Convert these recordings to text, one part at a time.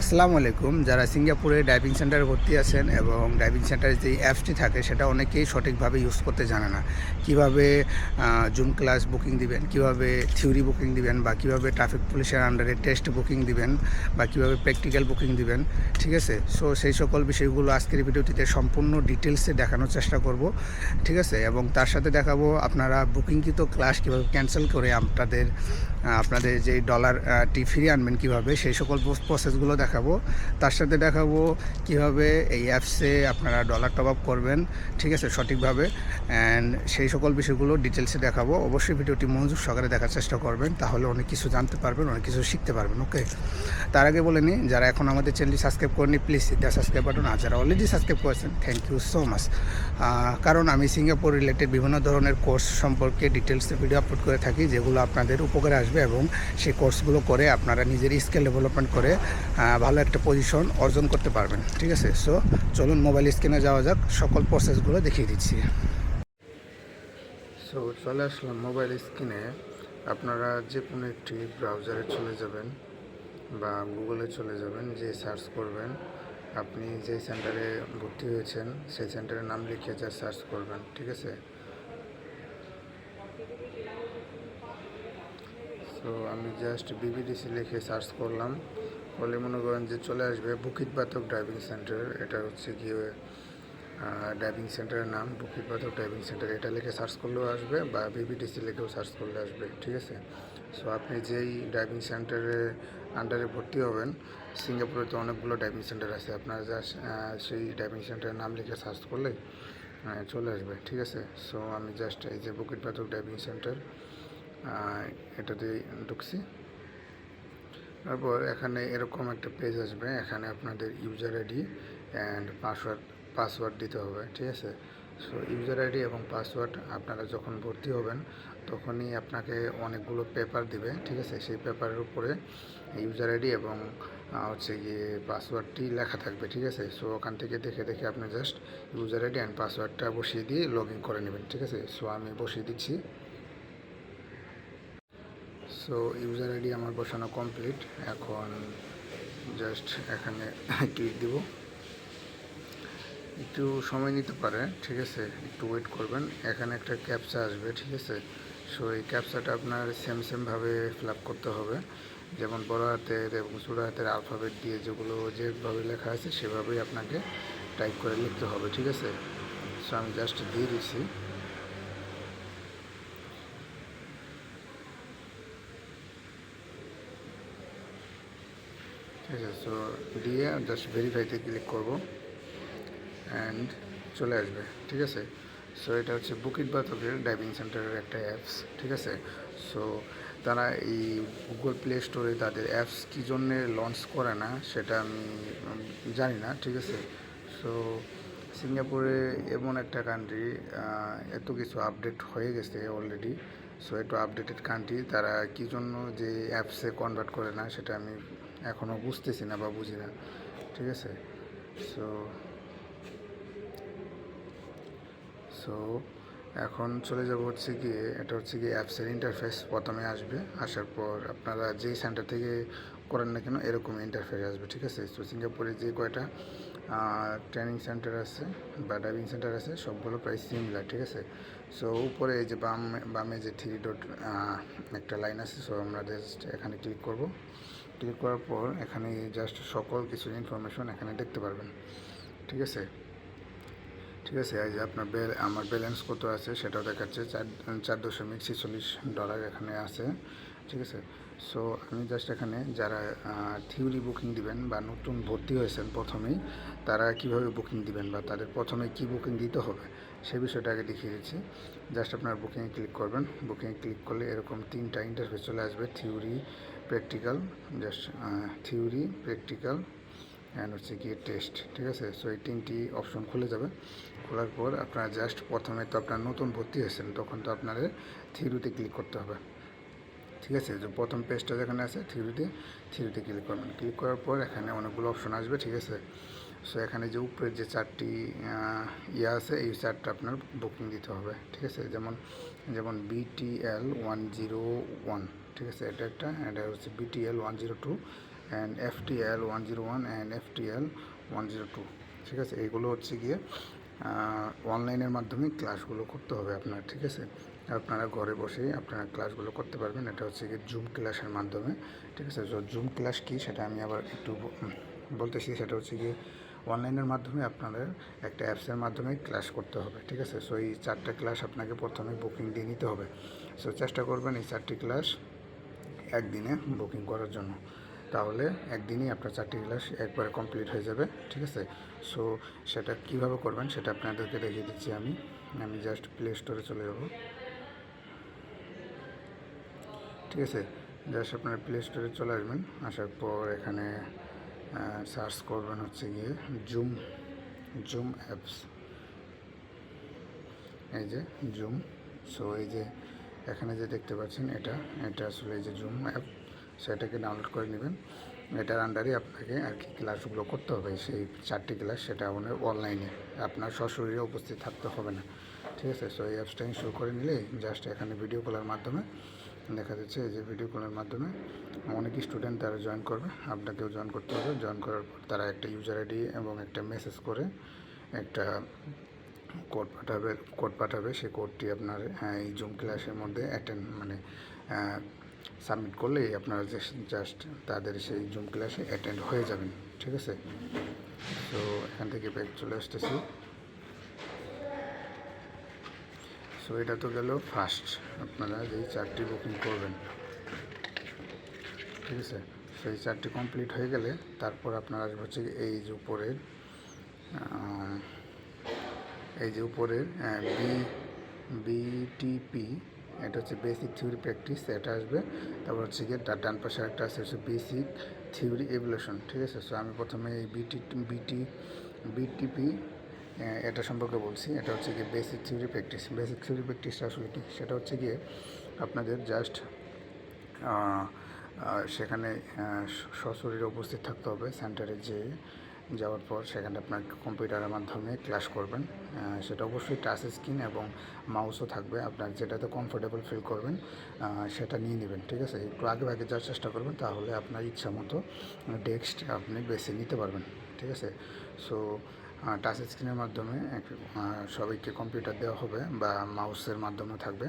আসসালামু আলাইকুম। যারা সিঙ্গাপুরে ডাইভিং সেন্টারে ভর্তি আছেন এবং ডাইভিং সেন্টারে যে অ্যাপসটি থাকে সেটা অনেকেই সঠিকভাবে ইউজ করতে জানে না। কিভাবে জুম ক্লাস বুকিং দিবেন, কিভাবে থিওরি বুকিং দিবেন, বা কিভাবে ট্রাফিক পুলিশের আন্ডারে টেস্ট বুকিং দিবেন, বা কিভাবে প্র্যাকটিক্যাল বুকিং দিবেন। ঠিক আছে? সো সেই সকল বিষয়গুলো আজকের ভিডিওটিতে সম্পূর্ণ ডিটেলসে দেখানোর চেষ্টা করব। ঠিক আছে? এবং তার সাথে দেখাবো আপনারা বুকিংকৃত ক্লাস কীভাবে ক্যান্সেল করে আপনাদের যেই ডলারটি ফিরিয়ে আনবেন কীভাবে, সেই সকল প্রসেসগুলো দেখাবো। তার সাথে দেখাবো কিভাবে এই অ্যাপসে আপনারা ডলার টপ আপ করবেন, ঠিক আছে, সঠিকভাবে। অ্যান্ড সেই সকল বিষয়গুলো ডিটেলসে দেখাবো। অবশ্যই ভিডিওটি মনোযোগ সহকারে দেখার চেষ্টা করবেন, তাহলে অনেক কিছু জানতে পারবেন, অনেক কিছু শিখতে পারবেন। ওকে, তার আগে বলে নিই, যারা এখন আমাদের চ্যানেলটি সাবস্ক্রাইব করেনি প্লিজ দ্য সাবস্ক্রাইব বাটন, আর যারা অলরেডি সাবস্ক্রাইব করেছেন থ্যাংক ইউ সো মাচ। কারণ আমি সিঙ্গাপুর রিলেটেড বিভিন্ন ধরনের কোর্স সম্পর্কে ডিটেলসে ভিডিও আপলোড করে থাকি, যেগুলো আপনাদের উপকারে আসবে, এবং সেই কোর্সগুলো করে আপনারা নিজের স্কিল ডেভেলপমেন্ট করে ভালো একটা পজিশন অর্জন করতে পারবেন। ঠিক আছে? সো চলুন মোবাইল স্ক্রিনে যাওয়া যাক, সকল প্রসেসগুলো দেখিয়ে দিচ্ছি। সো চলে আসলাম মোবাইল স্ক্রিনে। আপনারা যে কোনো একটি ব্রাউজারে চলে যাবেন বা গুগলে চলে যাবেন, যে সার্চ করবেন আপনি যে সেন্টারে ভর্তি হয়েছেন সেই সেন্টারের নাম লিখে যা সার্চ করবেন। ঠিক আছে? সো আমি জাস্ট বিবিডিসি লিখে সার্চ করলাম, বলে মনে করেন যে চলে আসবে বুকিট বাতক ড্রাইভিং সেন্টার। এটা হচ্ছে গিয়ে ড্রাইভিং সেন্টারের নাম, বুকিট বাতক ড্রাইভিং সেন্টার। এটা লিখে সার্চ করলেও আসবে, বা বিবিডিসি লিখেও সার্চ করলে আসবে। ঠিক আছে? সো আপনি যেই ড্রাইভিং সেন্টারে আন্ডারে ভর্তি হবেন, সিঙ্গাপুরে তো অনেকগুলো ড্রাইভিং সেন্টার আছে, আপনারা জাস্ট সেই ড্রাইভিং সেন্টারের নাম লিখে সার্চ করলে চলে আসবে। ঠিক আছে? সো আমি জাস্ট এই যে বুকিট বাতক ড্রাইভিং সেন্টার, এটাতে ঢুকছি। তারপর এখানে এরকম একটা পেজ আসবে, এখানে আপনাদের ইউজার আইডি অ্যান্ড পাসওয়ার্ড দিতে হবে। ঠিক আছে? সো ইউজার আইডি এবং পাসওয়ার্ড আপনারা যখন ভর্তি হবেন তখনই আপনাকে অনেকগুলো পেপার দিবে। ঠিক আছে? সেই পেপারের উপরে ইউজার আইডি এবং হচ্ছে গিয়ে পাসওয়ার্ডটি লেখা থাকবে। ঠিক আছে? সো ওখান থেকে দেখে দেখে আপনি জাস্ট ইউজার আইডি অ্যান্ড পাসওয়ার্ডটা বসিয়ে দিয়ে লগ ইন করে নেবেন। ঠিক আছে? সো আমি বসিয়ে দিচ্ছি। সো ইউজার আইডি আমার বসানো কমপ্লিট। এখন জাস্ট এখানে ক্লিক দিব। একটু সময় নিতে পারে। ঠিক আছে? একটু ওয়েট করবেন। এখানে একটা ক্যাপচা আসবে। ঠিক আছে? সো এই ক্যাপচাটা আপনার সেমভাবে ফিল আপ করতে হবে, যেমন বড় হাতের এবং ছোট হাতের আলফাবেট দিয়ে যেভাবে লেখা আছে সেভাবেই আপনাকে টাইপ করে লিখতে হবে। ঠিক আছে? সো আমি জাস্ট দিয়ে দিচ্ছি। ঠিক আছে? সো দিয়ে জাস্ট ভেরিফাইতে ক্লিক করব অ্যান্ড চলে আসবে। ঠিক আছে? সো এটা হচ্ছে বুকিট বাতকের ড্রাইভিং সেন্টারের একটা অ্যাপস। ঠিক আছে? সো তারা এই গুগল প্লে স্টোরে তাদের অ্যাপস কী জন্যে লঞ্চ করে না সেটা আমি জানি না। ঠিক আছে? সো সিঙ্গাপুরে এমন একটা কান্ট্রি, এত কিছু আপডেট হয়ে গেছে অলরেডি। সো একটু আপডেটেড কান্ট্রি, তারা কী জন্য যে অ্যাপসে কনভার্ট করে না সেটা আমি এখনও বুঝতেছি না বা বুঝি না। ঠিক আছে? সো সো এখন চলে যাব হচ্ছে গিয়ে, এটা হচ্ছে গিয়ে অ্যাপসের ইন্টারফেস প্রথমে আসবে। আসার পর আপনারা যেই সেন্টার থেকে করেন না কেন এরকম ইন্টারফেস আসবে। ঠিক আছে? তো সিঙ্গাপুরে যে কয়টা ট্রেনিং সেন্টার আছে বা ড্রাইভিং সেন্টার আছে সবগুলো প্রায় সিমিলার। ঠিক আছে? সো উপরে এই যে বামে যে 3 ডট একটা লাইন আছে, সো আমরা জাস্ট এখানে ক্লিক করব। ক্লিক করার পর এখানে জাস্ট সকল কিছু ইনফরমেশন এখানে দেখতে পারবেন। ঠিক আছে? ঠিক আছে? এই যে আপনার আমার ব্যালেন্স কত আছে সেটাও দেখাচ্ছে, 4.46 ডলার এখানে আছে। ঠিক আছে? সো আমি জাস্ট এখানে যারা থিওরি বুকিং দিবেন বা নতুন ভর্তি হয়েছেন প্রথমেই, তারা কিভাবে বুকিং দিবেন বা তাদের প্রথমে কি বুকিং দিতে হবে সে বিষয়টা আগে দেখিয়ে দিচ্ছি। জাস্ট আপনার বুকিংয়ে ক্লিক করবেন। বুকিংয়ে ক্লিক করলে এরকম 3টা ইন্টারফেস চলে আসবে, theory, practical. Just theory, practical and হচ্ছে গিয়ে টেস্ট। ঠিক আছে? সো এই 3টি অপশন খুলে যাবে। খোলার পর আপনারা জাস্ট প্রথমে তো আপনার নতুন ভর্তি হয়েছেন, তখন তো আপনাদের থিওরিতে ক্লিক করতে হবে। ঠিক আছে? যে প্রথম পেজটা যেখানে আছে থিওরিতে ক্লিক করবেন। ক্লিক করার পর এখানে অনেকগুলো অপশন আসবে। ঠিক আছে? সো এখানে যে উপরের যে 4টি আছে, এই 4টা আপনার বুকিং দিতে হবে। ঠিক আছে? যেমন BTL 101। ঠিক আছে? এটা হচ্ছে BTL 102 and FTL 101 and FTL 102। ঠিক আছে, এইগুলো হচ্ছে গিয়ে অনলাইনের মাধ্যমে ক্লাসগুলো করতে হবে আপনার। ঠিক আছে, আপনারা ঘরে বসেই আপনারা ক্লাসগুলো করতে পারবেন। এটা হচ্ছে গিয়ে জুম ক্লাসের মাধ্যমে। ঠিক আছে, তো জুম ক্লাস কী সেটা আমি আবার একটু বলতেছি। সেটা হচ্ছে গিয়ে অনলাইনের মাধ্যমে আপনাদের একটা অ্যাপসের মাধ্যমে ক্লাস করতে হবে। ঠিক আছে, সো এই 4টা ক্লাস আপনাকে প্রথমে বুকিং দিয়ে নিতে হবে। সো চেষ্টা করবেন এই 4টি ক্লাস একদিনে বুকিং করার জন্য, তাহলে একদিনই আপনার 4টি ক্লাস একবারে কমপ্লিট হয়ে যাবে। ঠিক আছে, সো সেটা কীভাবে করবেন সেটা আপনাদেরকে দেখিয়ে দিচ্ছি। আমি জাস্ট প্লে স্টোরে চলে যাব। ঠিক আছে, জাস্ট আপনারা প্লে স্টোরে চলে আসবেন। আসার পর এখানে সার্চ করবেন হচ্ছে গিয়ে জুম অ্যাপস। এই যে জুম। সো এই যে এখানে যে দেখতে পাচ্ছেন এটা আসলে এই যে জুম অ্যাপ, সেটাকে ডাউনলোড করে নেবেন। এটার আন্ডারে আপনাকে আর কি ক্লাসগুলো করতে হবে, সেই 4টি ক্লাস, সেটা আপনার অনলাইনে, আপনার সশরীরে উপস্থিত থাকতে হবে না। ঠিক আছে, সো এই অ্যাপসটা ইনস্টল করে নিলে জাস্ট এখানে ভিডিও কলের মাধ্যমে দেখা যাচ্ছে, এই যে ভিডিও কলের মাধ্যমে অনেক স্টুডেন্ট তারা জয়েন করবে, আপনাকেও জয়েন করতে হবে। জয়েন করার পর তারা একটা ইউজার আইডি এবং একটা মেসেজ করে একটা কোড পাঠাবে। সেই কোডটি আপনার এই জুম ক্লাসের মধ্যে সাবমিট করলেই আপনারা জাস্ট তাদের সেই জুম ক্লাসে অ্যাটেন্ড হয়ে যাবেন। ঠিক আছে, তো এখান থেকে ব্যাক চলে আসতেছি। সো এটা তো গেল ফার্স্ট, আপনারা যেই 4টি বুকিং করবেন। ঠিক আছে, সেই 4টি কমপ্লিট হয়ে গেলে তারপর আপনারা আসবে হচ্ছে এই যে উপরের BTP, এটা হচ্ছে বেসিক থিওরি প্র্যাকটিস, এটা আসবে। তারপর হচ্ছে গিয়ে তার ডান পাশে একটা আছে হচ্ছে বেসিক থিওরি এভলিউশন। ঠিক আছে, সো আমি প্রথমে এই BTP এটা সম্পর্কে বলছি। এটা হচ্ছে গিয়ে basic theory practice. Basic theory প্র্যাকটিসটা আসলে কি, সেটা হচ্ছে গিয়ে আপনাদের জাস্ট সেখানে সশরীরে উপস্থিত থাকতে হবে। সেন্টারে যাওয়ার পর সেখানে আপনার কম্পিউটারের মাধ্যমে ক্লাস করবেন। সেটা অবশ্যই টাচ স্ক্রিন এবং মাউসও থাকবে। আপনার যেটাতে কমফোর্টেবল ফিল করবেন সেটা নিয়ে নেবেন। ঠিক আছে, একটু আগে যাওয়ার চেষ্টা করবেন, তাহলে আপনার ইচ্ছা মতো ডেস্ক আপনি বেছে নিতে পারবেন। ঠিক আছে, সো টাচ স্ক্রিনের মাধ্যমে সবাইকে কম্পিউটার দেওয়া হবে বা মাউসের মাধ্যমে থাকবে।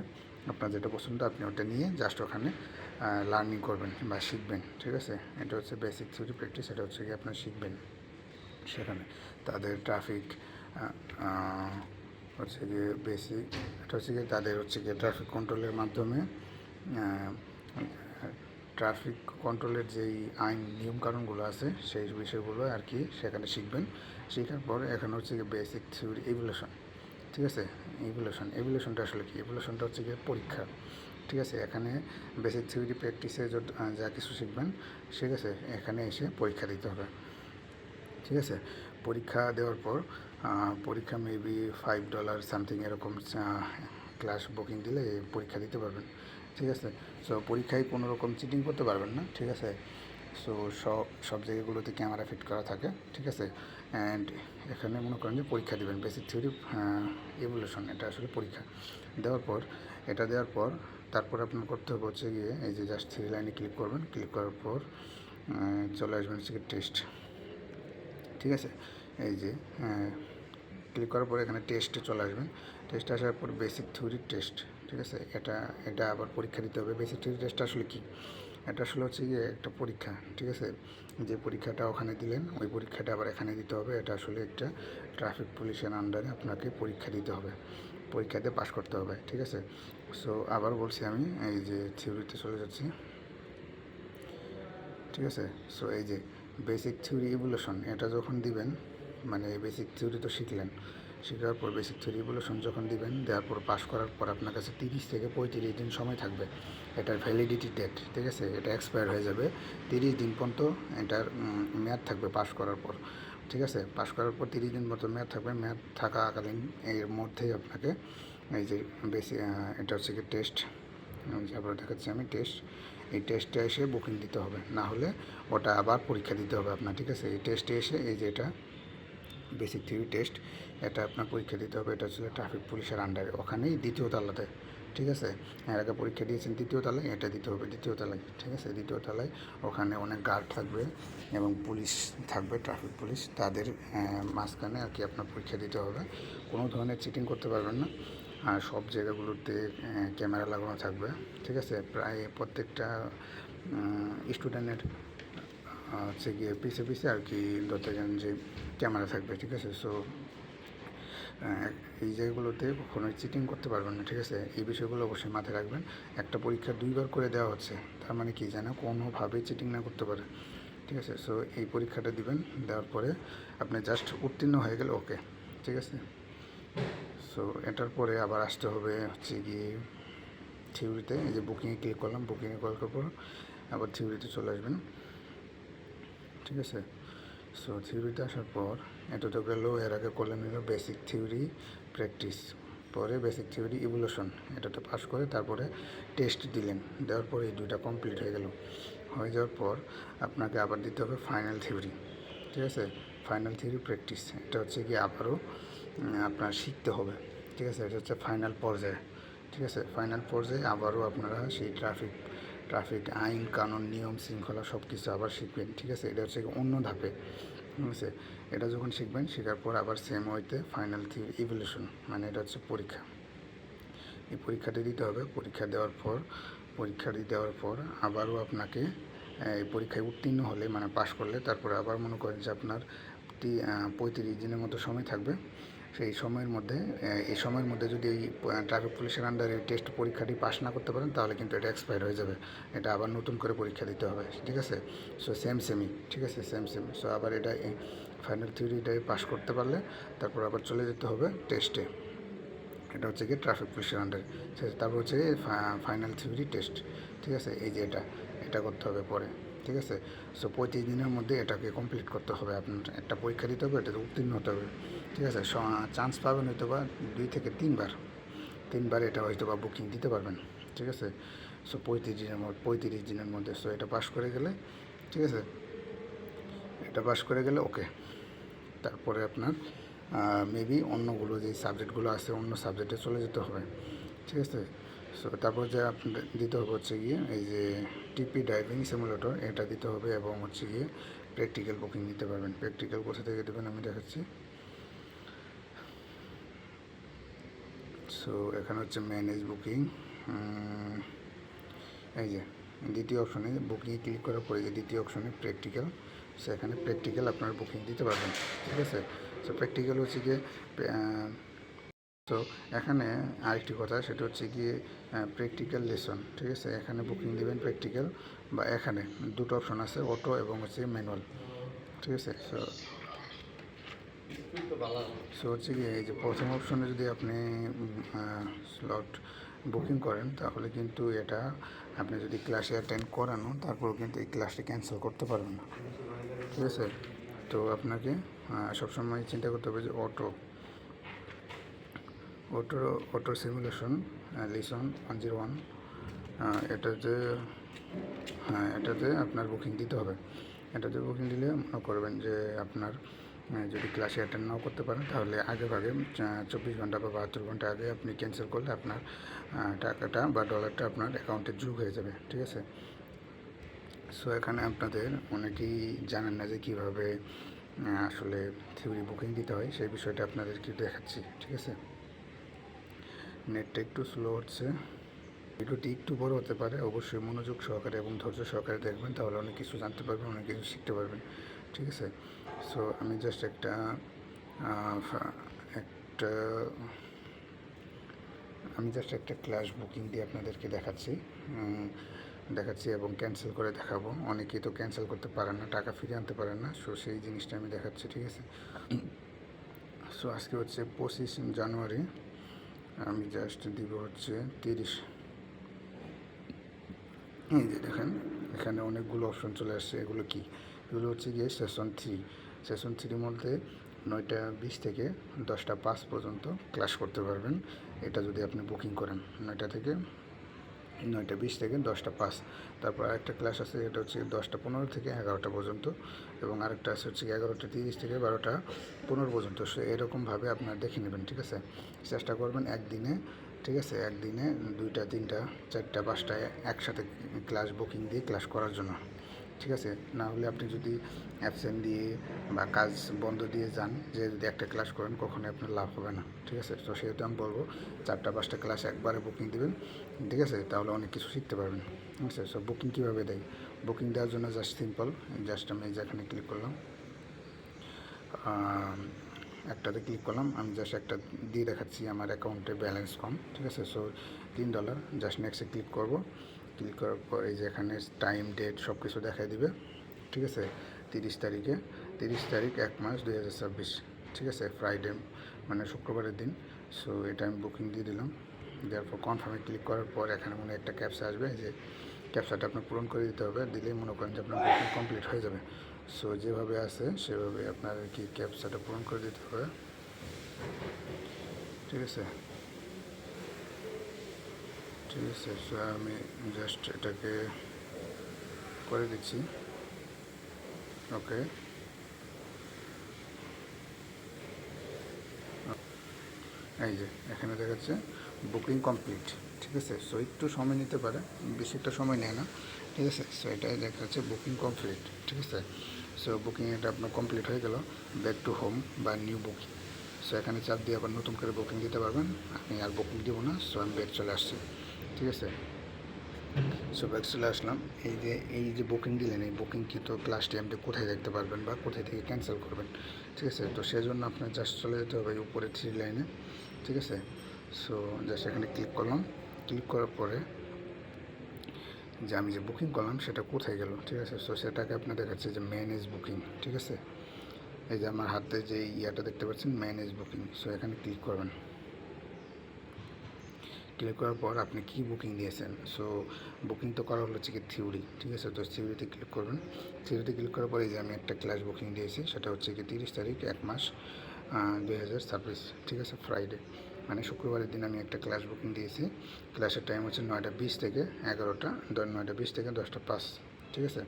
আপনার যেটা পছন্দ আপনি ওটা নিয়ে জাস্ট ওখানে লার্নিং করবেন বা শিখবেন। ঠিক আছে, এটা হচ্ছে বেসিক থিওরি প্র্যাকটিস। এটা হচ্ছে কি আপনার শিখবেন সেখানে তাদের ট্রাফিক হচ্ছে গিয়ে বেসিক, এটা হচ্ছে গিয়ে তাদের হচ্ছে গিয়ে ট্রাফিক কন্ট্রোলের মাধ্যমে ট্রাফিক কন্ট্রোলের যেই আইন নিয়মকানুনগুলো আছে সেই বিষয়গুলো আর কি সেখানে শিখবেন। শেখার পর এখানে হচ্ছে গিয়ে বেসিক থিওরি এভলিউশন। ঠিক আছে, এভলিউশনটা আসলে কি, এভলিউশনটা হচ্ছে গিয়ে পরীক্ষা। ঠিক আছে, এখানে বেসিক থিওরি প্র্যাকটিসে যা কিছু শিখবেন, ঠিক আছে, এখানে এসে পরীক্ষা দিতে হবে। ঠিক আছে, পরীক্ষা দেওয়ার পর পরীক্ষা মেবি $5 সামথিং এরকম ক্লাস বুকিং দিলে পরীক্ষা দিতে পারবেন। ঠিক আছে, সো পরীক্ষায় কোনো রকম চিটিং করতে পারবেন না। ঠিক আছে, সো সব জায়গাগুলোতে ক্যামেরা ফিট করা থাকে। ঠিক আছে, অ্যান্ড এখানে মনে করেন যে পরীক্ষা দেবেন বেসিক থিওরি এভলিউশন, এটা আসলে পরীক্ষা দেওয়ার পর তারপর আপনার করতে হবে হচ্ছে গিয়ে এই যে জাস্ট 3 লাইনে ক্লিক করবেন। ক্লিক করার পর চলে আসবেন হচ্ছে টেস্ট। ঠিক আছে, এই যে ক্লিক করার পর এখানে টেস্টে চলে আসবেন। টেস্টে আসার পর বেসিক থিওরি টেস্ট। ঠিক আছে, এটা আবার পরীক্ষা দিতে হবে। বেসিক থিওরি টেস্টটা আসলে কি, এটা আসলে হচ্ছে গিয়ে একটা পরীক্ষা। ঠিক আছে, যে পরীক্ষাটা ওখানে দিলেন ওই পরীক্ষাটা আবার এখানে দিতে হবে। এটা আসলে একটা ট্রাফিক পুলিশের আন্ডারে আপনাকে পরীক্ষা দিতে হবে, পরীক্ষাতে পাস করতে হবে। ঠিক আছে, সো আবার বলছি আমি এই যে থিওরিতে চলে যাচ্ছি। ঠিক আছে, সো এই যে বেসিক থিওরি এভলিউশন, এটা যখন দিবেন, মানে বেসিক থিওরি তো শেখার পর বেসিক থিওরি এভলিউশন যখন দিবেন, দেওয়ার পর পাস করার পর আপনার কাছে 30 থেকে 35 দিন সময় থাকবে। এটার ভ্যালিডিটি ডেট, ঠিক আছে, এটা এক্সপায়ার হয়ে যাবে 30 দিন পর্যন্ত এটার মেয়াদ থাকবে পাস করার পর। ঠিক আছে, পাস করার পর 30 দিন মতো মেয়াদ থাকবে। মেয়াদ থাকাকালীন এর মধ্যেই আপনাকে এই যে এটা হচ্ছে কি টেস্ট, আবার দেখাচ্ছি আমি এই টেস্টে এসে বুকিং দিতে হবে, না হলে ওটা আবার পরীক্ষা দিতে হবে আপনার। ঠিক আছে, এই টেস্টে এসে এই যে এটা বেসিক থিওরি টেস্ট, এটা আপনার পরীক্ষা দিতে হবে। এটা হচ্ছে ট্রাফিক পুলিশের আন্ডারে, ওখানেই দ্বিতীয় তালাতে। ঠিক আছে। এর আগে পরীক্ষা দিয়েছেন দ্বিতীয় তলায়, এটা দিতে হবে দ্বিতীয় তলায়, ঠিক আছে। দ্বিতীয় তলায় ওখানে অনেক গার্ড থাকবে এবং পুলিশ থাকবে, ট্রাফিক পুলিশ, তাদের মাঝখানে আর কি আপনার পরীক্ষা দিতে হবে। কোনো ধরনের চিটিং করতে পারবেন না। আর সব জায়গাগুলোতে ক্যামেরা লাগানো থাকবে, ঠিক আছে। প্রায় প্রত্যেকটা স্টুডেন্টের হচ্ছে গিয়ে পিছে পিছে আর কি ধরতে গেলেন যে ক্যামেরা থাকবে, ঠিক আছে। সো এই জায়গাগুলোতে কখনোই চিটিং করতে পারবেন না, ঠিক আছে। এই বিষয়গুলো অবশ্যই মাথায় রাখবেন। একটা পরীক্ষা 2বার করে দেওয়া হচ্ছে, তার মানে কি যেন কোনোভাবেই চিটিং না করতে পারে, ঠিক আছে। সো এই পরীক্ষাটা দিবেন, দেওয়ার পরে আপনি জাস্ট উত্তীর্ণ হয়ে গেলে ওকে, ঠিক আছে। সো এটার পরে আবার আসতে হবে হচ্ছে গিয়ে থিওরিতে। এই যে বুকিংয়ে ক্লিক করলাম, বুকিংয়ে কল করার পর আবার থিওরিতে চলে আসবেন, ঠিক আছে। সো থিওরিতে আসার পর এটা তো গেল, এর আগে করলেন হলো বেসিক থিওরি প্র্যাকটিস, পরে বেসিক থিওরি ইভলিউশন, এটাতে পাস করে তারপরে টেস্ট দিলেন, দেওয়ার পরে এই 2টা কমপ্লিট হয়ে গেল। হয়ে যাওয়ার পর আপনাকে আবার দিতে হবে ফাইনাল থিওরি, ঠিক আছে। ফাইনাল থিওরি প্র্যাকটিস, এটা হচ্ছে কি আবারও আপনার শিখতে হবে, ঠিক আছে। এটা হচ্ছে ফাইনাল পর্যায়ে, ঠিক আছে। ফাইনাল পর্যায়ে আবারও আপনারা সেই ট্রাফিক আইন কানুন নিয়ম শৃঙ্খলা সব কিছু আবার শিখবেন, ঠিক আছে। এটা হচ্ছে অন্য ধাপে, ঠিক আছে। এটা যখন শিখবেন, শেখার পর আবার সেম ওয়েতে ফাইনাল থিওরি ইভলিউশন, মানে এটা হচ্ছে পরীক্ষা। এই পরীক্ষাটি দিতে হবে। পরীক্ষাটি দেওয়ার পর আবারও আপনাকে এই পরীক্ষায় উত্তীর্ণ হলে, মানে পাশ করলে, তারপরে আবার মনে করেন যে আপনার 35 দিনের মতো সময় থাকবে। সেই সময়ের মধ্যে এই সময়ের মধ্যে যদি এই ট্রাফিক পুলিশের আন্ডারে টেস্ট পরীক্ষাটি পাস না করতে পারেন, তাহলে কিন্তু এটা এক্সপায়ার হয়ে যাবে। এটা আবার নতুন করে পরীক্ষা দিতে হবে, ঠিক আছে। সো সেমই, ঠিক আছে, সেম। সো আবার এটা ফাইনাল থিওরিটাই পাস করতে পারলে তারপর আবার চলে যেতে হবে টেস্টে। এটা হচ্ছে কি ট্রাফিক পুলিশের আন্ডারে। তারপর হচ্ছে ফাইনাল থিওরি টেস্ট, ঠিক আছে। এই যে এটা করতে হবে পরে, ঠিক আছে। সো 35 দিনের মধ্যে এটাকে কমপ্লিট করতে হবে। আপনার একটা পরীক্ষা দিতে হবে, এটাতে উত্তীর্ণ হতে হবে, ঠিক আছে। চান্স পাবেন হয়তো বা 2 থেকে 3বার এটা হয়তো বা বুকিং দিতে পারবেন, ঠিক আছে। সো 35 দিনের মধ্যে সো এটা পাস করে গেলে, ঠিক আছে, এটা পাস করে গেলে ওকে। তারপরে আপনার মেবি অন্যগুলো যে সাবজেক্টগুলো আছে অন্য সাবজেক্টে চলে যেতে হবে, ঠিক আছে। সো তারপর যে আপনার দিতে হবে হচ্ছে গিয়ে এই যে টিপি ড্রাইভিং সিমুলেটর, এটা দিতে হবে এবং হচ্ছে গিয়ে প্র্যাকটিক্যাল বুকিং নিতে পারবেন। প্র্যাকটিক্যাল কোথা থেকে দেবেন আমি দেখাচ্ছি। সো এখানে হচ্ছে ম্যানেজ বুকিং, এই যে দ্বিতীয় অপশনে বুকিং ক্লিক করার পরে যে দ্বিতীয় অপশনে প্র্যাকটিক্যাল, সেখানে প্র্যাকটিক্যাল আপনার বুকিং দিতে পারবেন, ঠিক আছে। সো প্র্যাকটিক্যাল হচ্ছে গিয়ে তো এখানে আরেকটি কথা, সেটা হচ্ছে গিয়ে প্র্যাকটিক্যাল লেসন, ঠিক আছে। এখানে বুকিং দেবেন প্র্যাকটিক্যাল, বা এখানে 2টো অপশন আছে, অটো এবং হচ্ছে ম্যানুয়াল, ঠিক আছে। সো হচ্ছে কি এই যে প্রথম অপশনে যদি আপনি স্লট বুকিং করেন, তাহলে কিন্তু এটা আপনি যদি ক্লাসে অ্যাটেন্ড করানো, তারপরেও কিন্তু এই ক্লাসটি ক্যান্সেল করতে পারবেন না, ঠিক আছে। তো আপনাকে সবসময় চিন্তা করতে হবে যে অটো সিমুলেশন লিসন 101, এটাতে আপনার বুকিং দিতে হবে। এটাতে বুকিং দিলে মনে করবেন যে আপনার যদি ক্লাসে অ্যাটেন্ড নাও করতে পারেন, তাহলে আগে 24 ঘন্টা বা 72 ঘন্টা আগে আপনি ক্যান্সেল করলে আপনার টাকাটা বা ডলারটা আপনার অ্যাকাউন্টে যোগ হয়ে যাবে, ঠিক আছে। সো এখানে আপনাদের অনেকেই জানেন না যে কীভাবে আসলে থিওরি বুকিং দিতে হয়, সেই বিষয়টা আপনাদেরকে দেখাচ্ছি, ঠিক আছে। নেটটা একটু স্লো হচ্ছে, ভিডিওটি একটু বড় হতে পারে, অবশ্যই মনোযোগ সহকারে এবং ধৈর্য সহকারে দেখবেন, তাহলে অনেক কিছু জানতে পারবেন, অনেক কিছু শিখতে পারবেন, ঠিক আছে। সো আমি জাস্ট একটা ক্লাস বুকিং দিয়ে আপনাদেরকে দেখাচ্ছি এবং ক্যান্সেল করে দেখাবো। অনেকেই তো ক্যান্সেল করতে পারেন না, টাকা ফিরে আনতে পারেন না, সো সেই জিনিসটা আমি দেখাচ্ছি, ঠিক আছে। সো আজকে হচ্ছে 25 জানুয়ারি, আমি জাস্ট দিব হচ্ছে 30। এই যে দেখেন এখানে অনেকগুলো অপশন চলে আসছে। এগুলো এগুলো হচ্ছে গিয়ে সেশন 3 মধ্যে 9টা 20 থেকে 10টা 5 পর্যন্ত ক্লাস করতে পারবেন, এটা যদি আপনি বুকিং করেন। 9টা 20 থেকে 10টা 5। তারপর আরেকটা ক্লাস আছে, এটা হচ্ছে 10টা 15 থেকে 11টা পর্যন্ত, এবং আরেকটা আছে হচ্ছে 11টা 30 থেকে 12টা 15 পর্যন্ত। সো এরকমভাবে আপনার দেখে নেবেন, ঠিক আছে। চেষ্টা করবেন একদিনে ঠিক আছে, একদিনে 2টা 3টা 4টা 5টা একসাথে ক্লাস বুকিং দিয়ে ক্লাস করার জন্য। ঠিক আছে, না হলে আপনি যদি অ্যাবসেন্ট দিয়ে বা কাজ বন্ধ দিয়ে যান, যে যদি একটা ক্লাস করেন কখনোই আপনার লাভ হবে না। ঠিক আছে, তো সেহেতু আমি বলবো 4টা 5টা ক্লাস একবারে বুকিং দেবেন। ঠিক আছে, তাহলে অনেক কিছু শিখতে পারবেন। ঠিক আছে, সো বুকিং কীভাবে দেয়? বুকিং দেওয়ার জন্য জাস্ট সিম্পল, জাস্ট আমি যেখানে ক্লিক করলাম, একটাতে ক্লিক করলাম, আমি জাস্ট একটা দিয়ে দেখাচ্ছি আমার অ্যাকাউন্টে ব্যালেন্স কম। ঠিক আছে, সো $3, জাস্ট নেক্সটে ক্লিক করব। ক্লিক করার পর এই যে এখানে টাইম ডেট সব কিছু দেখাই দিবে। ঠিক আছে, 30 তারিখে, 30 তারিখ 1 মাস 2026। ঠিক আছে, ফ্রাইডে মানে শুক্রবারের দিন। সো এটা আমি বুকিং দিয়ে দিলাম। দেওয়ার পর কনফার্মে ক্লিক করার পর এখানে মনে একটা ক্যাপচা আসবে, যে ক্যাপচাটা আপনার পূরণ করে দিতে হবে। দিলেই মনে করেন যে আপনার বুকিং কমপ্লিট হয়ে যাবে। সো যেভাবে আছে সেভাবে আপনার আর কি ক্যাপচাটা পূরণ করে দিতে হবে। ঠিক আছে, ঠিক আছে, সো আমি জাস্ট এটাকে করে দিচ্ছি। ওকে, এই যে এখানে দেখাচ্ছে বুকিং কমপ্লিট। ঠিক আছে, সো একটু সময় নিতে পারে, বেশি একটা সময় নেয় না। ঠিক আছে, সো এটাই দেখাচ্ছে বুকিং কমপ্লিট। ঠিক আছে, সো বুকিং এটা আপনার কমপ্লিট হয়ে গেল। ব্যাক টু হোম বা নিউ বুকিং। সো এখানে চাপ দিয়ে আবার নতুন করে বুকিং দিতে পারবেন। আমি আর বুকিং দেবো না, সো আমি ব্যাক চলে আসছি। ঠিক আছে, সো ব্যাক চলে আসলাম। এই যে বুকিং দিলেন, এই বুকিং কৃত ক্লাসটি আপনি কোথায় দেখতে পারবেন বা কোথায় থেকে ক্যান্সেল করবেন। ঠিক আছে, তো সেজন্য আপনার জাস্ট চলে যেতে হবে উপরে 3 লাইনে। ঠিক আছে, সো জাস্ট এখানে ক্লিক করলাম। ক্লিক করার পরে যে আমি যে বুকিং করলাম সেটা কোথায় গেল। ঠিক আছে, সো সেটাকে আপনার দেখাচ্ছে যে ম্যানেজ বুকিং। ঠিক আছে, এই যে আমার হাতে যে ইয়াটা দেখতে পাচ্ছেন ম্যানেজ বুকিং, সো এখানে ক্লিক করবেন। ক্লিক করার পর আপনি কি বুকিং দিয়েছেন। সো বুকিং তো করা হলো হচ্ছে কি থিওরি। ঠিক আছে, তো থিওরিতে ক্লিক করবেন। থিওরিতে ক্লিক করার পরে যে আমি একটা ক্লাস বুকিং দিয়েছি, সেটা হচ্ছে কি 30 তারিখ 1 মাস 2026। ঠিক আছে, ফ্রাইডে মানে শুক্রবারের দিন আমি একটা ক্লাস বুকিং দিয়েছি। ক্লাসের টাইম হচ্ছে 9টা 20 থেকে 11টা, 9টা 20 থেকে 10টা 5। ঠিক আছে,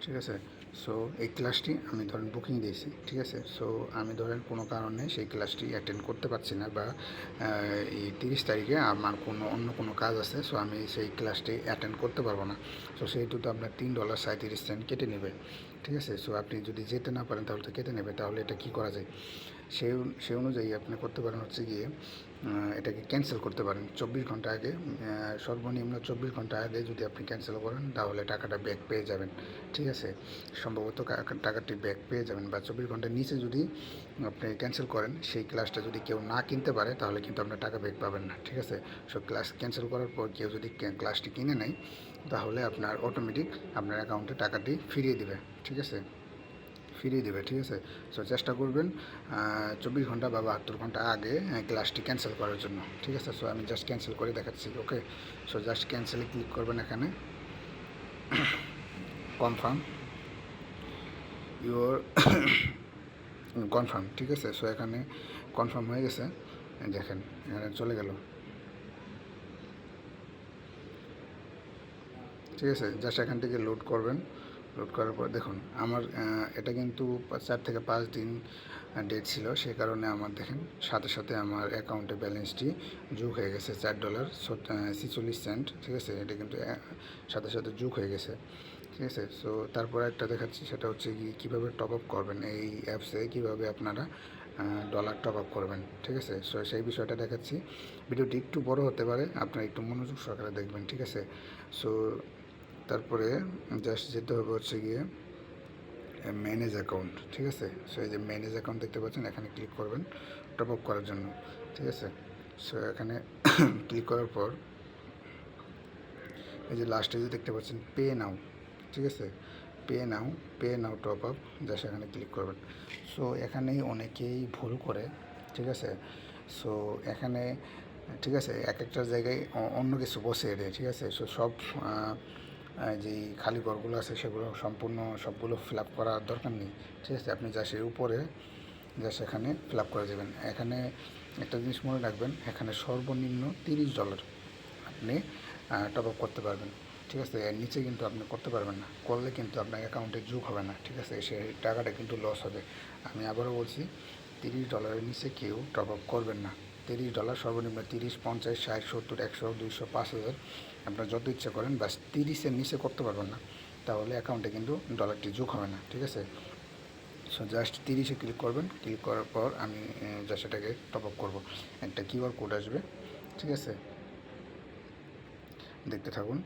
ঠিক আছে, সো এই ক্লাসটি আমি ধরেন বুকিং দিয়েছি। ঠিক আছে, সো আমি ধরেন কোনো কারণে সেই ক্লাসটি অ্যাটেন্ড করতে পারছি না, বা এই 30 তারিখে আমার অন্য কোনো কাজ আছে, সো আমি সেই ক্লাসটি অ্যাটেন্ড করতে পারবো না। সো সেইটু তো আপনার $3.37 কেটে নেবে। ঠিক আছে, সো আপনি যদি যেতে না পারেন তাহলে তো কেটে নেবে। তাহলে এটা কী করা যায়? সেই অনুযায়ী আপনি করতে পারেন হচ্ছে গিয়ে এটাকে ক্যান্সেল করতে পারেন 24 ঘন্টা আগে। সর্বনিম্ন 24 ঘন্টা আগে যদি আপনি ক্যান্সেল করেন তাহলে টাকাটা ব্যাক পেয়ে যাবেন। ঠিক আছে, সম্ভবত টাকাটি ব্যাক পেয়ে যাবেন। বা 24 ঘন্টার নিচে যদি আপনি ক্যান্সেল করেন, সেই ক্লাসটা যদি কেউ না কিনতে পারে তাহলে কিন্তু আপনার টাকা ব্যাক পাবেন না। ঠিক আছে, সো ক্লাস ক্যান্সেল করার পর কেউ যদি ক্লাসটি কিনে নেয় তাহলে আপনার অটোমেটিক আপনার অ্যাকাউন্টে টাকাটি ফিরিয়ে দেবে। ঠিক আছে, ফিরিয়ে দেবে। ঠিক আছে, সো চেষ্টা করবেন 24 ঘন্টা বা 72 ঘন্টা আগে ক্লাসটি ক্যান্সেল করার জন্য। ঠিক আছে, সো আমি জাস্ট ক্যান্সেল করে দেখাচ্ছি। ওকে, সো জাস্ট ক্যান্সেলে ক্লিক করবেন। এখানে কনফার্ম ইউর কনফার্ম। ঠিক আছে, সো এখানে কনফার্ম হয়ে গেছে। দেখেন এখানে চলে গেল। ঠিক আছে, জাস্ট এখান থেকে লোড করবেন। লোড করার পর দেখুন আমার এটা কিন্তু 4 থেকে 5 দিন ডেট ছিল, সে কারণে আমার দেখেন সাথে সাথে আমার অ্যাকাউন্টে ব্যালেন্সটি যোগ হয়ে গেছে $4.46। ঠিক আছে, এটা কিন্তু সাথে সাথে যোগ হয়ে গেছে। ঠিক আছে, সো তারপরে একটা দেখাচ্ছি, সেটা হচ্ছে কীভাবে টপ আপ করবেন এই অ্যাপসে, কীভাবে আপনারা ডলার টপ আপ করবেন। ঠিক আছে, সো সেই বিষয়টা দেখাচ্ছি। ভিডিওটি একটু বড় হতে পারে, আপনারা একটু মনোযোগ সহকারে দেখবেন। ঠিক আছে, সো তারপরে জাস্ট যেতে হবে হচ্ছে গিয়ে ম্যানেজ অ্যাকাউন্ট। ঠিক আছে, সো এই যে ম্যানেজ অ্যাকাউন্ট দেখতে পাচ্ছেন, এখানে ক্লিক করবেন টপ আপ করার জন্য। ঠিক আছে, সো এখানে ক্লিক করার পর এই যে লাস্টে যে দেখতে পাচ্ছেন পে নাও। ঠিক আছে, পে নাও টপ আপ, জাস্ট এখানে ক্লিক করবেন। সো এখানেই অনেকেই ভুল করে। ঠিক আছে, সো এখানে ঠিক আছে এক একটা জায়গায় অন্য কিছু বসে এড়ে। ঠিক আছে, সো সব যেই খালি ঘরগুলো আছে সেগুলো সম্পূর্ণ সবগুলো ফিল আপ করার দরকার নেই। ঠিক আছে, আপনি জাস্ট এর উপরে জাস্ট এখানে ফিল আপ করে দেবেন। এখানে একটা জিনিস মনে রাখবেন, এখানে সর্বনিম্ন $30 আপনি টপ আপ করতে পারবেন। ঠিক আছে, এর নিচে কিন্তু আপনি করতে পারবেন না, করলে কিন্তু আপনার অ্যাকাউন্টে যোগ হবে না। ঠিক আছে, সেই টাকাটা কিন্তু লস হবে। আমি আবারও বলছি $30 নিচে কেউ টপ আপ করবেন না। $30 সর্বনিম্ন 30, 50, 60, 70, 100, 200, 5,000 আপনার যত ইচ্ছা করেন, বাস 30-এর নিচে করতে পারবেন না, তাহলে অ্যাকাউন্টে কিন্তু ডলারটি যোগ হবে না। ঠিক আছে, সো জাস্ট 30-এ ক্লিক করবেন। ক্লিক করার পর আমি জাস্ট এটাকে টপ আপ করবো। একটা কিউআর কোড আসবে, ঠিক আছে, দেখতে থাকুন।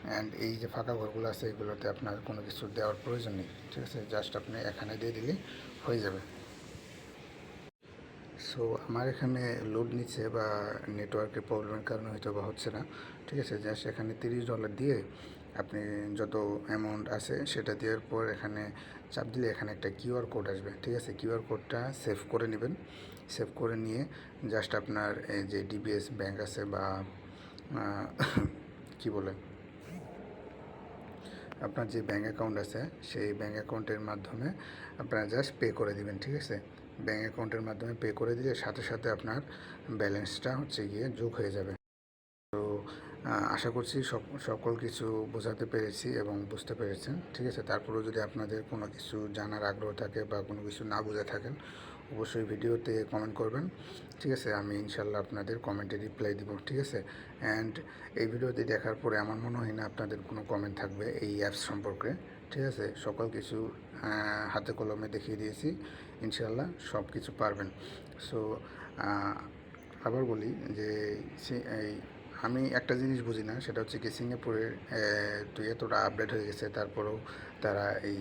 অ্যান্ড এই যে ফাঁকা ঘরগুলো আছে এগুলোতে আপনার কোনো কিছু দেওয়ার প্রয়োজন নেই। ঠিক আছে, জাস্ট আপনি এখানে দিয়ে দিলে হয়ে যাবে। সো আমার এখানে লোড নিচ্ছে বা নেটওয়ার্কের প্রবলেমের কারণে হয়তো বা হচ্ছে না। ঠিক আছে, জাস্ট এখানে $30 দিয়ে আপনি যত অ্যামাউন্ট আছে সেটা দেওয়ার পর এখানে চাপ দিলে এখানে একটা কিউআর কোড আসবে। ঠিক আছে, কিউআর কোডটা সেভ করে নেবেন। সেভ করে নিয়ে জাস্ট আপনার এই যে ডিবিএস ব্যাংক আছে বা কি বলে, আপনার যে ব্যাঙ্ক অ্যাকাউন্ট আছে সেই ব্যাঙ্ক অ্যাকাউন্টের মাধ্যমে আপনারা জাস্ট পে করে দিবেন। ঠিক আছে, ব্যাঙ্ক অ্যাকাউন্টের মাধ্যমে পে করে দিলে সাথে সাথে আপনার ব্যালেন্সটা হচ্ছে গিয়ে যোগ হয়ে যাবে। তো আশা করছি সকল কিছু বোঝাতে পেরেছি এবং বুঝতে পেরেছেন। ঠিক আছে, তারপরেও যদি আপনাদের কোনো কিছু জানার আগ্রহ থাকে বা কোনো কিছু না বুঝে থাকেন অবশ্যই ভিডিওতে কমেন্ট করবেন। ঠিক আছে, আমি ইনশাল্লাহ আপনাদের কমেন্টে রিপ্লাই দিব। ঠিক আছে, অ্যান্ড এই ভিডিওটি দেখার পরে আমার মনে হয় না আপনাদের কোনো কমেন্ট থাকবে এই অ্যাপস সম্পর্কে। ঠিক আছে, সকল কিছু হাতে কলমে দেখিয়ে দিয়েছি, ইনশাল্লাহ সব কিছু পারবেন। সো আবার বলি যে এই আমি একটা জিনিস বুঝি না, সেটা হচ্ছে কি সিঙ্গাপুরের তো এতটা আপডেট হয়ে গেছে, তারপরেও তারা এই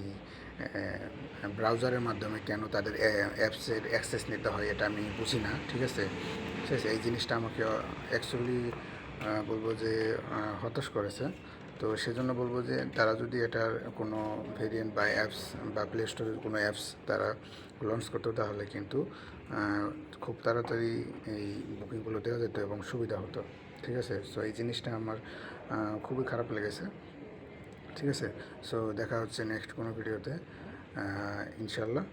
ব্রাউজারের মাধ্যমে কেন তাদের অ্যাপসের অ্যাক্সেস নিতে হয় এটা আমি বুঝি না। ঠিক আছে, ঠিক আছে, এই জিনিসটা আমাকে অ্যাকচুয়ালি বলবো যে হতাশ করেছে। তো সেজন্য বলবো যে তারা যদি এটার কোনো ভেরিয়েন্ট বা অ্যাপস বা প্লে স্টোরের কোনো অ্যাপস তারা লঞ্চ করতো তাহলে কিন্তু খুব তাড়াতাড়ি এই বুকিংগুলো দেওয়া যেত এবং সুবিধা হতো। ঠিক আছে, সো এই জিনিসটা আমার খুবই খারাপ লেগেছে। ঠিক আছে, সো দেখা হচ্ছে নেক্সট কোনো ভিডিওতে ইনশাল্লাহ।